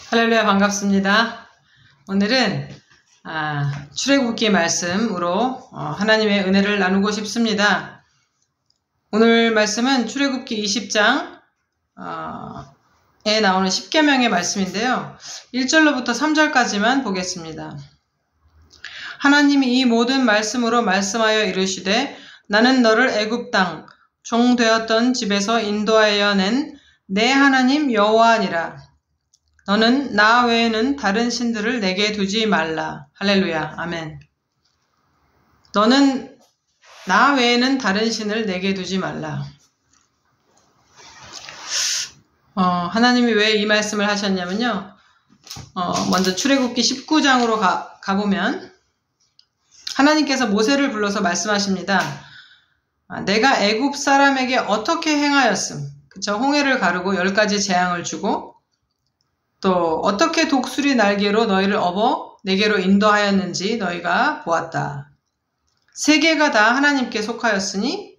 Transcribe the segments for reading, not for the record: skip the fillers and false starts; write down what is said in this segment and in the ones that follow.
할렐루야, 반갑습니다. 오늘은 출애굽기 말씀으로 하나님의 은혜를 나누고 싶습니다. 오늘 말씀은 출애굽기 20장 에 나오는 10계명의 말씀인데요. 1절로부터 3절까지만 보겠습니다. 하나님이 이 모든 말씀으로 말씀하여 이르시되 나는 너를 애굽 땅 종 되었던 집에서 인도하여 낸 내 하나님 여호와니라. 너는 나 외에는 다른 신들을 내게 두지 말라. 할렐루야. 아멘. 너는 나 외에는 다른 신을 내게 두지 말라. 하나님이 왜 이 말씀을 하셨냐면요. 먼저 출애굽기 19장으로 가보면 하나님께서 모세를 불러서 말씀하십니다. 내가 애굽 사람에게 어떻게 행하였음. 그쵸? 홍해를 가르고 10가지 재앙을 주고 또 어떻게 독수리 날개로 너희를 업어 내게로 인도하였는지 너희가 보았다. 세계가 다 하나님께 속하였으니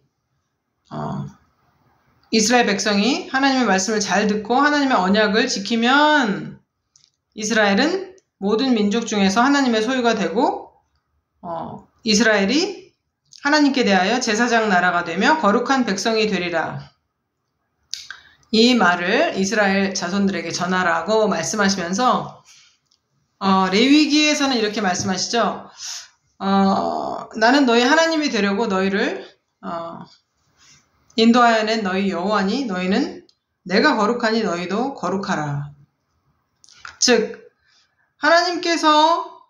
이스라엘 백성이 하나님의 말씀을 잘 듣고 하나님의 언약을 지키면 이스라엘은 모든 민족 중에서 하나님의 소유가 되고 이스라엘이 하나님께 대하여 제사장 나라가 되며 거룩한 백성이 되리라. 이 말을 이스라엘 자손들에게 전하라고 말씀하시면서 레위기에서는 이렇게 말씀하시죠. 나는 너희 하나님이 되려고 너희를 인도하여 낸 너희 여호와니 너희는 내가 거룩하니 너희도 거룩하라. 즉 하나님께서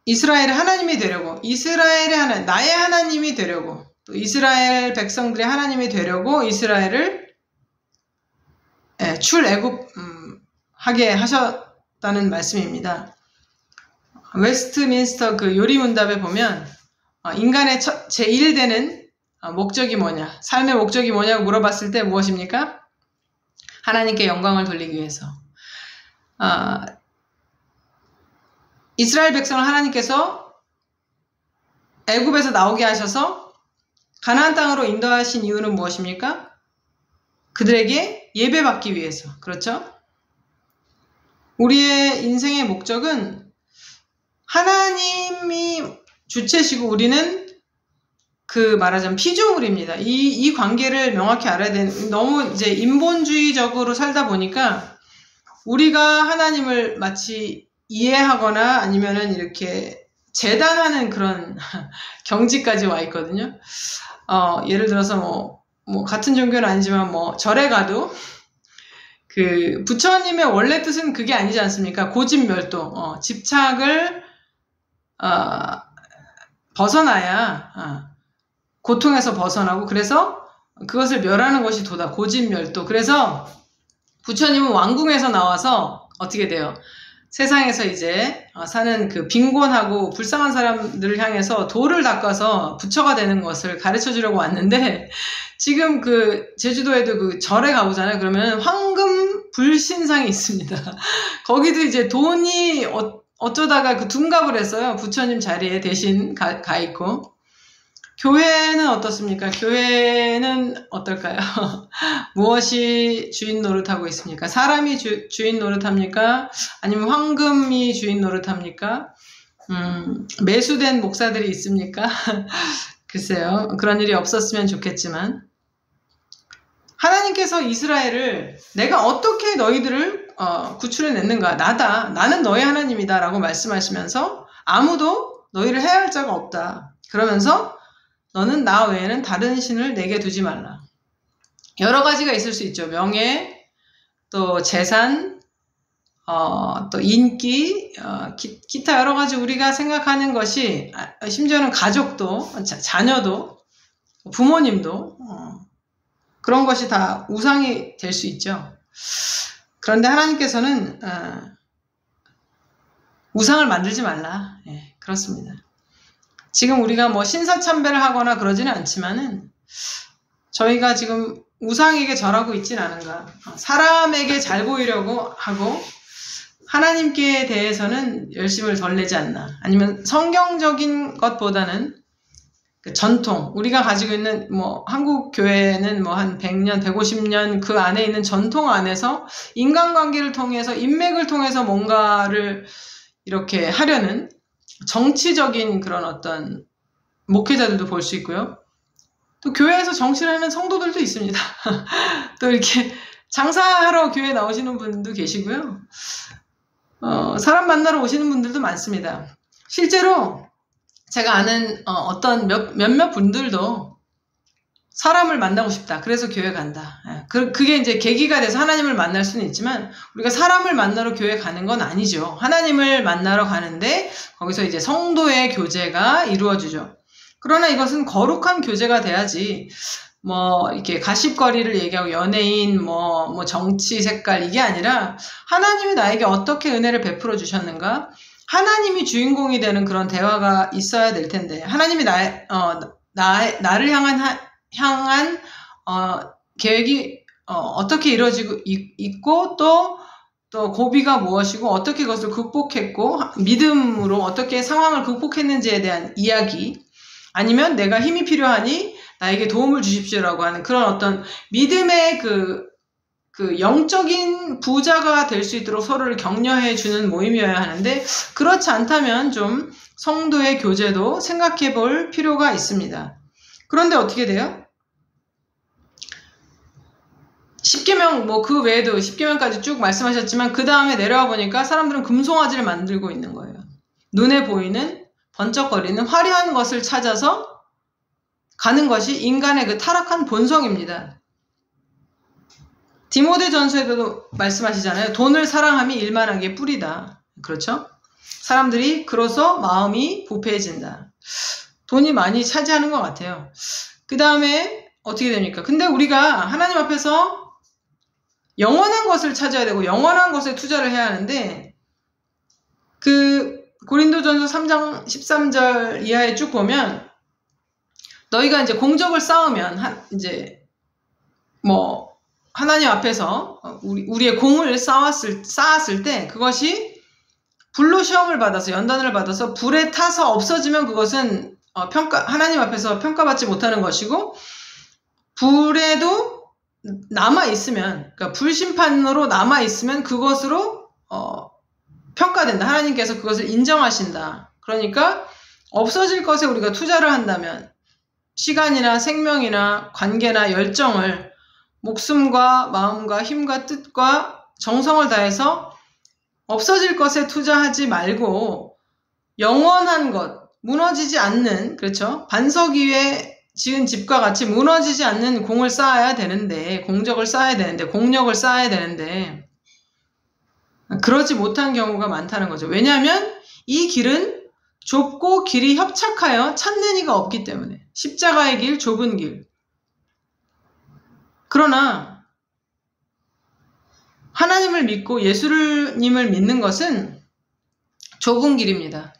이스라엘의 하나님이 되려고 이스라엘의 하나님, 나의 하나님이 되려고 또 이스라엘 백성들의 하나님이 되려고 이스라엘을 출애굽하게 하셨다는 말씀입니다. 웨스트민스터 그 요리문답에 보면 인간의 제1되는 목적이 뭐냐, 삶의 목적이 뭐냐고 물어봤을 때 무엇입니까? 하나님께 영광을 돌리기 위해서. 이스라엘 백성을 하나님께서 애굽에서 나오게 하셔서 가나안 땅으로 인도하신 이유는 무엇입니까? 그들에게 예배받기 위해서. 그렇죠? 우리의 인생의 목적은 하나님이 주체시고 우리는 말하자면 피조물입니다. 이 관계를 명확히 알아야 되는, 너무 이제 인본주의적으로 살다 보니까 우리가 하나님을 마치 이해하거나 아니면은 이렇게 재단하는 그런 경지까지 와 있거든요. 예를 들어서 같은 종교는 아니지만 절에 가도 부처님의 원래 뜻은 그게 아니지 않습니까? 고집멸도, 집착을 벗어나야 고통에서 벗어나고, 그래서 그것을 멸하는 것이 도다. 고집멸도. 그래서 부처님은 왕궁에서 나와서 어떻게 돼요? 세상에서 이제 사는 빈곤하고 불쌍한 사람들을 향해서 돌을 닦아서 부처가 되는 것을 가르쳐 주려고 왔는데, 지금 제주도에도 절에 가보잖아요. 그러면 황금 불신상이 있습니다. 거기도 이제 돈이 어쩌다가 둔갑을 했어요. 부처님 자리에 대신 가 있고. 교회는 어떻습니까? 교회는 어떨까요? 무엇이 주인 노릇하고 있습니까? 사람이 주인 노릇합니까? 아니면 황금이 주인 노릇합니까? 매수된 목사들이 있습니까? 글쎄요. 그런 일이 없었으면 좋겠지만, 하나님께서 이스라엘을 내가 어떻게 너희들을 구출해냈는가? 나는 너희 하나님이다 라고 말씀하시면서 아무도 너희를 해할 자가 없다. 그러면서 너는 나 외에는 다른 신을 내게 두지 말라. 여러 가지가 있을 수 있죠. 명예, 또 재산, 또 인기, 기타 여러 가지 우리가 생각하는 것이, 심지어는 가족도, 자녀도, 부모님도, 그런 것이 다 우상이 될 수 있죠. 그런데 하나님께서는 우상을 만들지 말라. 예, 그렇습니다. 지금 우리가 신사참배를 하거나 그러지는 않지만은 저희가 지금 우상에게 절하고 있진 않은가. 사람에게 잘 보이려고 하고 그 전통, 우리가 가지고 있는 뭐 한국 교회는 뭐 한 100년, 150년 그 안에 있는 전통 안에서 인간관계를 통해서 인맥을 통해서 뭔가를 이렇게 하려는 정치적인 그런 어떤 목회자들도 볼 수 있고요. 또 교회에서 정치를 하는 성도들도 있습니다. 또 이렇게 장사하러 교회 나오시는 분도 계시고요. 사람 만나러 오시는 분들도 많습니다. 실제로 제가 아는 어떤 몇몇 분들도 사람을 만나고 싶다. 그래서 교회 간다. 그게 이제 계기가 돼서 하나님을 만날 수는 있지만 우리가 사람을 만나러 교회 가는 건 아니죠. 하나님을 만나러 가는데 거기서 이제 성도의 교제가 이루어지죠. 그러나 이것은 거룩한 교제가 돼야지 뭐 이렇게 가십거리를 얘기하고 연예인 뭐 정치 색깔 이게 아니라 하나님이 나에게 어떻게 은혜를 베풀어 주셨는가? 하나님이 주인공이 되는 그런 대화가 있어야 될 텐데 하나님이 나를 향한 계획이 어떻게 이루어지고 있고 또 고비가 무엇이고 어떻게 그것을 극복했고 믿음으로 어떻게 상황을 극복했는지에 대한 이야기 아니면 내가 힘이 필요하니 나에게 도움을 주십시오라고 하는 그런 어떤 믿음의 그 영적인 부자가 될 수 있도록 서로를 격려해 주는 모임이어야 하는데 그렇지 않다면 좀 성도의 교제도 생각해 볼 필요가 있습니다. 그런데 어떻게 돼요? 10계명 뭐 그 외에도 10계명까지 쭉 말씀하셨지만 그 다음에 내려와 보니까 사람들은 금송아지를 만들고 있는 거예요. 눈에 보이는 번쩍거리는 화려한 것을 찾아서 가는 것이 인간의 그 타락한 본성입니다. 디모데전서에도 말씀하시잖아요. 돈을 사랑함이 일만한 게 뿌리다. 그렇죠? 사람들이 그래서 마음이 부패해진다. 돈이 많이 차지하는 것 같아요. 그 다음에 어떻게 됩니까? 근데 우리가 하나님 앞에서 영원한 것을 찾아야 되고 영원한 것에 투자를 해야 하는데 그 고린도전서 3장 13절 이하에 쭉 보면 너희가 이제 공적을 쌓으면 이제 뭐 하나님 앞에서 우리의 공을 쌓았을 때 그것이 불로 시험을 받아서 연단을 받아서 불에 타서 없어지면 그것은 하나님 앞에서 평가받지 못하는 것이고 불에도 남아있으면 그러니까 불심판으로 남아있으면 그것으로 평가된다. 하나님께서 그것을 인정하신다. 그러니까 없어질 것에 우리가 투자를 한다면 시간이나 생명이나 관계나 열정을 목숨과 마음과 힘과 뜻과 정성을 다해서 없어질 것에 투자하지 말고 영원한 것, 무너지지 않는, 그렇죠? 반석 위에 지은 집과 같이 무너지지 않는 공을 쌓아야 되는데, 공적을 쌓아야 되는데, 공력을 쌓아야 되는데 그러지 못한 경우가 많다는 거죠. 왜냐하면 이 길은 좁고 길이 협착하여 찾는 이가 없기 때문에. 십자가의 길, 좁은 길. 그러나 하나님을 믿고 예수님을 믿는 것은 좁은 길입니다.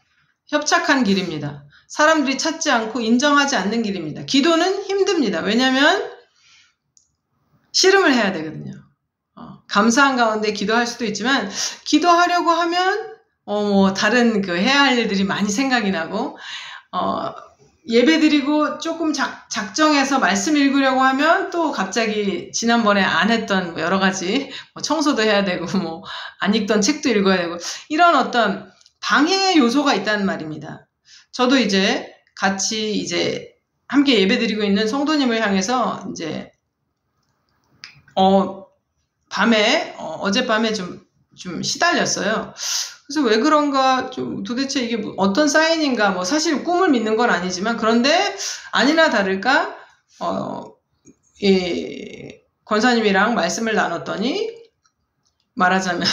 협착한 길입니다. 사람들이 찾지 않고 인정하지 않는 길입니다. 기도는 힘듭니다. 왜냐하면 씨름을 해야 되거든요. 감사한 가운데 기도할 수도 있지만 기도하려고 하면 다른 해야 할 일들이 많이 생각이 나고 예배 드리고 조금 작정해서 말씀 읽으려고 하면 또 갑자기 지난번에 안 했던 여러 가지 청소도 해야 되고 안 읽던 책도 읽어야 되고 이런 어떤 방해의 요소가 있다는 말입니다. 저도 이제 같이 이제 함께 예배 드리고 있는 성도님을 향해서 이제 어젯밤에 좀 시달렸어요. 그래서 왜 그런가 좀 도대체 이게 어떤 사인인가 사실 꿈을 믿는 건 아니지만 그런데 아니나 다를까 권사님이랑 말씀을 나눴더니 말하자면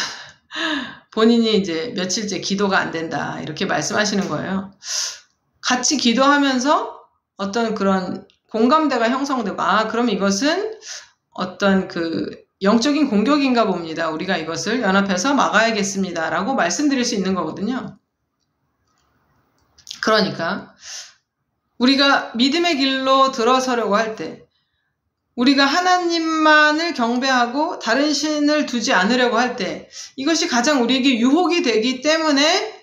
본인이 이제 며칠째 기도가 안 된다 이렇게 말씀하시는 거예요. 같이 기도하면서 어떤 그런 공감대가 형성되고 그럼 이것은 어떤 영적인 공격인가 봅니다. 우리가 이것을 연합해서 막아야겠습니다. 라고 말씀드릴 수 있는 거거든요. 그러니까 우리가 믿음의 길로 들어서려고 할 때 우리가 하나님만을 경배하고 다른 신을 두지 않으려고 할 때 이것이 가장 우리에게 유혹이 되기 때문에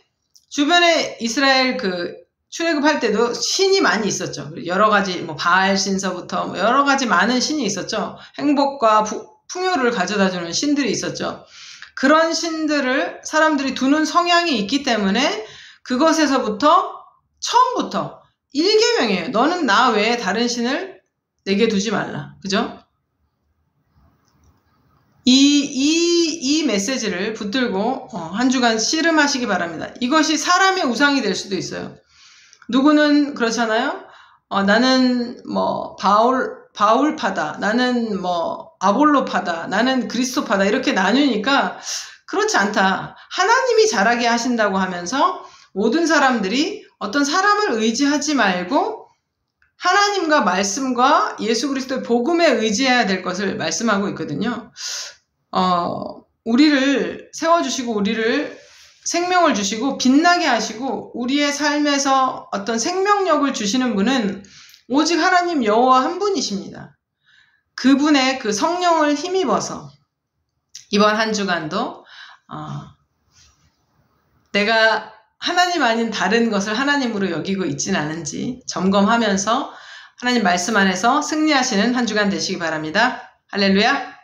주변에 이스라엘 출애굽할 때도 신이 많이 있었죠. 여러 가지 뭐 바알 신서부터 뭐 여러 가지 많은 신이 있었죠. 행복과 풍요를 가져다주는 신들이 있었죠. 그런 신들을 사람들이 두는 성향이 있기 때문에 그것에서부터 처음부터 1계명이에요. 너는 나 외에 다른 신을 내게 두지 말라. 그죠? 이 메시지를 붙들고 한 주간 씨름하시기 바랍니다. 이것이 사람의 우상이 될 수도 있어요. 누구는 그렇잖아요. 나는 뭐 바울파다, 나는 뭐 아볼로파다, 나는 그리스도파다 이렇게 나누니까 그렇지 않다. 하나님이 잘하게 하신다고 하면서 모든 사람들이 어떤 사람을 의지하지 말고 하나님과 말씀과 예수 그리스도의 복음에 의지해야 될 것을 말씀하고 있거든요. 우리를 세워주시고 우리를 생명을 주시고 빛나게 하시고 우리의 삶에서 어떤 생명력을 주시는 분은 오직 하나님 여호와 한 분이십니다. 그분의 그 성령을 힘입어서 이번 한 주간도 내가 하나님 아닌 다른 것을 하나님으로 여기고 있진 않은지 점검하면서 하나님 말씀 안에서 승리하시는 한 주간 되시기 바랍니다. 할렐루야.